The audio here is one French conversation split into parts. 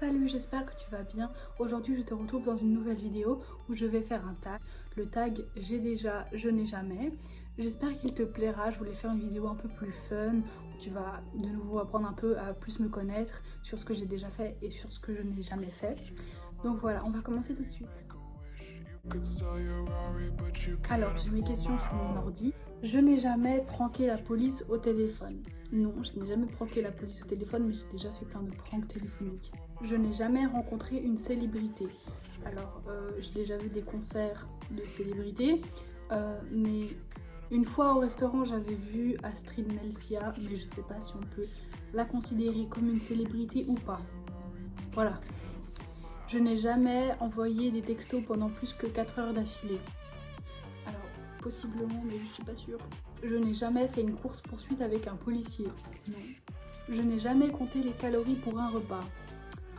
Salut, j'espère que tu vas bien. Aujourd'hui, je te retrouve dans une nouvelle vidéo où je vais faire un tag. Le tag j'ai déjà, je n'ai jamais. J'espère qu'il te plaira. Je voulais faire une vidéo un peu plus fun où tu vas de nouveau apprendre un peu à plus me connaître sur ce que j'ai déjà fait et sur ce que je n'ai jamais fait. Donc voilà, on va commencer tout de suite. Alors, j'ai mes questions sur mon ordi. Je n'ai jamais pranké la police au téléphone. Non, je n'ai jamais pranké la police au téléphone, mais j'ai déjà fait plein de pranks téléphoniques. Je n'ai jamais rencontré une célébrité. Alors, j'ai déjà vu des concerts de célébrités, mais une fois au restaurant, j'avais vu Astrid Nelsia, mais je sais pas si on peut la considérer comme une célébrité ou pas. Voilà. Je n'ai jamais envoyé des textos pendant plus que 4 heures d'affilée. Alors, possiblement, mais je suis pas sûre. Je n'ai jamais fait une course-poursuite avec un policier. Non. Je n'ai jamais compté les calories pour un repas.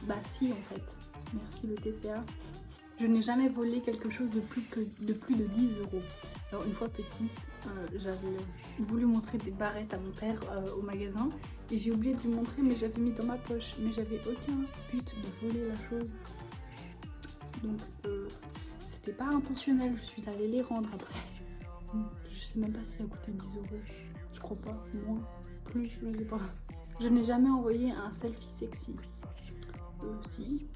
Bah si, en fait. Merci le TCA. Je n'ai jamais volé quelque chose de plus de 10 €. Alors, une fois petite, j'avais voulu montrer des barrettes à mon père au magasin. Et j'ai oublié de lui montrer, mais j'avais mis dans ma poche. Mais j'avais aucun but de voler la chose. Donc, c'était pas intentionnel. Je suis allée les rendre après. Je sais même pas si ça a coûté 10 €. Je crois pas. Moins. Plus, je sais pas. Je n'ai jamais envoyé un selfie sexy. Si.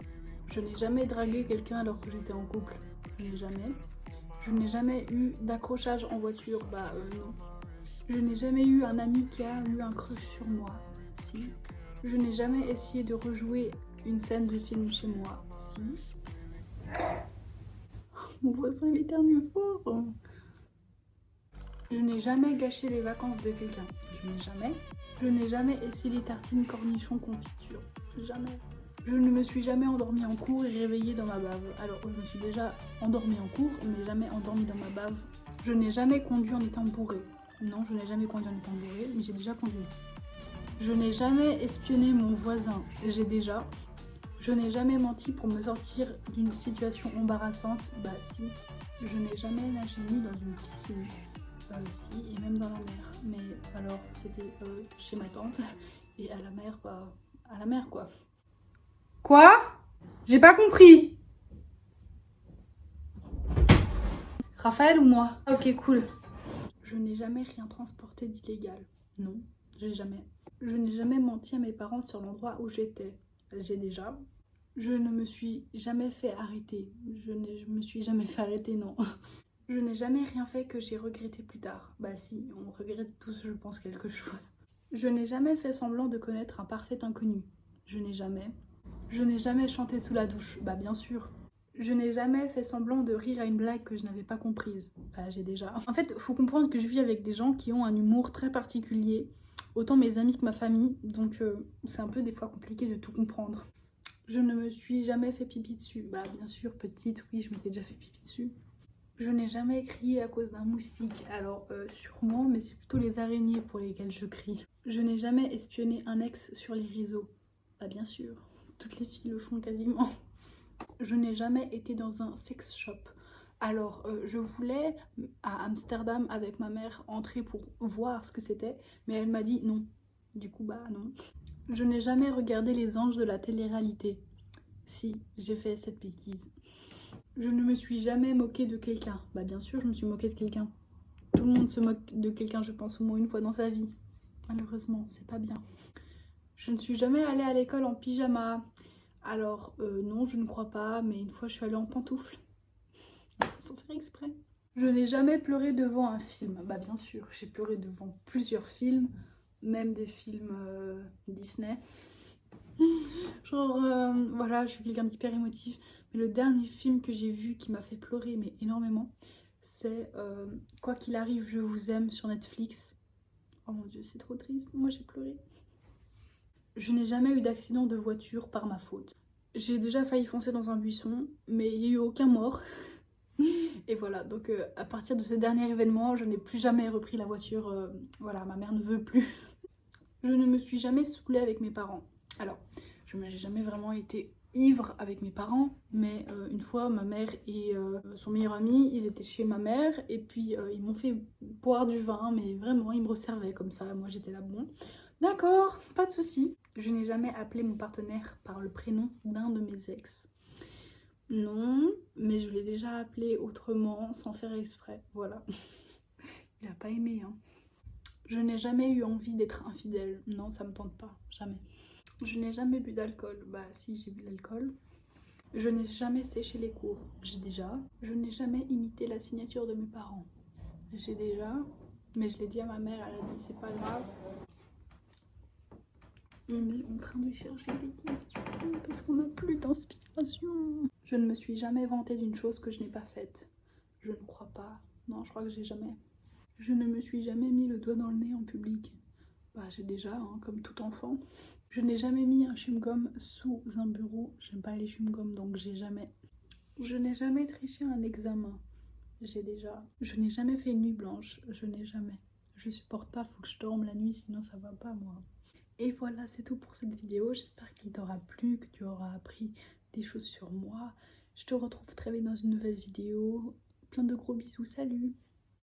Je n'ai jamais dragué quelqu'un alors que j'étais en couple. Je n'ai jamais. Je n'ai jamais eu d'accrochage en voiture. Bah non. Je n'ai jamais eu un ami qui a eu un crush sur moi. Si. Je n'ai jamais essayé de rejouer une scène de film chez moi. Si. Mon voisin il éternue fort. Je n'ai jamais gâché les vacances de quelqu'un. Je n'ai jamais. Je n'ai jamais essayé les tartines cornichons confiture. Jamais. Je ne me suis jamais endormie en cours et réveillée dans ma bave. Alors, je me suis déjà endormie en cours, mais jamais endormie dans ma bave. Je n'ai jamais conduit en étant bourrée. Non, je n'ai jamais conduit en étant bourrée, mais j'ai déjà conduit. Je n'ai jamais espionné mon voisin. J'ai déjà. Je n'ai jamais menti pour me sortir d'une situation embarrassante. Bah si. Je n'ai jamais nagé nu dans une piscine. Si, et même dans la mer. Mais alors, c'était chez ma tante. Et à la mer, bah, à la mer, quoi. Quoi? J'ai pas compris. Raphaël ou moi? Ok, cool. Je n'ai jamais rien transporté d'illégal. Non, j'ai jamais. Je n'ai jamais menti à mes parents sur l'endroit où j'étais. J'ai déjà. Je ne me suis jamais fait arrêter. Je me suis jamais fait arrêter, non. Je n'ai jamais rien fait que j'ai regretté plus tard. Bah si, on regrette tous, je pense, quelque chose. Je n'ai jamais fait semblant de connaître un parfait inconnu. Je n'ai jamais. Je n'ai jamais chanté sous la douche. Bah bien sûr. Je n'ai jamais fait semblant de rire à une blague que je n'avais pas comprise. Bah j'ai déjà. En fait, faut comprendre que je vis avec des gens qui ont un humour très particulier. Autant mes amis que ma famille. Donc c'est un peu des fois compliqué de tout comprendre. Je ne me suis jamais fait pipi dessus. Bah bien sûr, petite, oui, je m'étais déjà fait pipi dessus. Je n'ai jamais crié à cause d'un moustique. Alors sûrement, mais c'est plutôt les araignées pour lesquelles je crie. Je n'ai jamais espionné un ex sur les réseaux. Bah bien sûr, toutes les filles le font quasiment. Je n'ai jamais été dans un sex shop. Alors je voulais à Amsterdam avec ma mère entrer pour voir ce que c'était, mais elle m'a dit non. Du coup bah non. Je n'ai jamais regardé les anges de la télé-réalité. Si, j'ai fait cette bêtise. Je ne me suis jamais moquée de quelqu'un. Bah bien sûr, je me suis moquée de quelqu'un. Tout le monde se moque de quelqu'un, je pense, au moins une fois dans sa vie. Malheureusement, c'est pas bien. Je ne suis jamais allée à l'école en pyjama. Alors, non, je ne crois pas, mais une fois, je suis allée en pantoufles. Sans faire exprès. Je n'ai jamais pleuré devant un film. Bah bien sûr, j'ai pleuré devant plusieurs films, même des films Disney. Genre, voilà, je suis quelqu'un d'hyper émotif. Mais le dernier film que j'ai vu qui m'a fait pleurer, mais énormément, c'est Quoi qu'il arrive, je vous aime sur Netflix. Oh mon dieu, c'est trop triste. Moi, j'ai pleuré. Je n'ai jamais eu d'accident de voiture par ma faute. J'ai déjà failli foncer dans un buisson, mais il n'y a eu aucun mort. Et voilà, donc à partir de ce dernier événement, je n'ai plus jamais repris la voiture. Voilà, ma mère ne veut plus. Je ne me suis jamais saoulée avec mes parents. Alors, je n'ai jamais vraiment été ivre avec mes parents, mais une fois, ma mère et son meilleur ami, ils étaient chez ma mère, et puis ils m'ont fait boire du vin, mais vraiment, ils me resservaient comme ça. Moi, j'étais là, bon, d'accord, pas de souci. Je n'ai jamais appelé mon partenaire par le prénom d'un de mes ex. Non, mais je l'ai déjà appelé autrement, sans faire exprès. Voilà. Il a pas aimé, hein. Je n'ai jamais eu envie d'être infidèle. Non, ça me tente pas. Jamais. Je n'ai jamais bu d'alcool. Bah si, j'ai bu de l'alcool. Je n'ai jamais séché les cours. J'ai déjà. Je n'ai jamais imité la signature de mes parents. J'ai déjà. Mais je l'ai dit à ma mère, elle a dit c'est pas grave. On est en train de chercher des questions parce qu'on n'a plus d'inspiration. Je ne me suis jamais vantée d'une chose que je n'ai pas faite. Je ne crois pas. Non, je crois que j'ai jamais. Je ne me suis jamais mis le doigt dans le nez en public. Bah j'ai déjà, hein, comme tout enfant. Je n'ai jamais mis un chewing-gum sous un bureau. J'aime pas les chewing-gums donc j'ai jamais. Je n'ai jamais triché un examen. J'ai déjà. Je n'ai jamais fait une nuit blanche. Je n'ai jamais. Je supporte pas, faut que je dorme la nuit sinon ça va pas moi. Et voilà, c'est tout pour cette vidéo. J'espère qu'il t'aura plu, que tu auras appris des choses sur moi. Je te retrouve très vite dans une nouvelle vidéo. Plein de gros bisous, salut!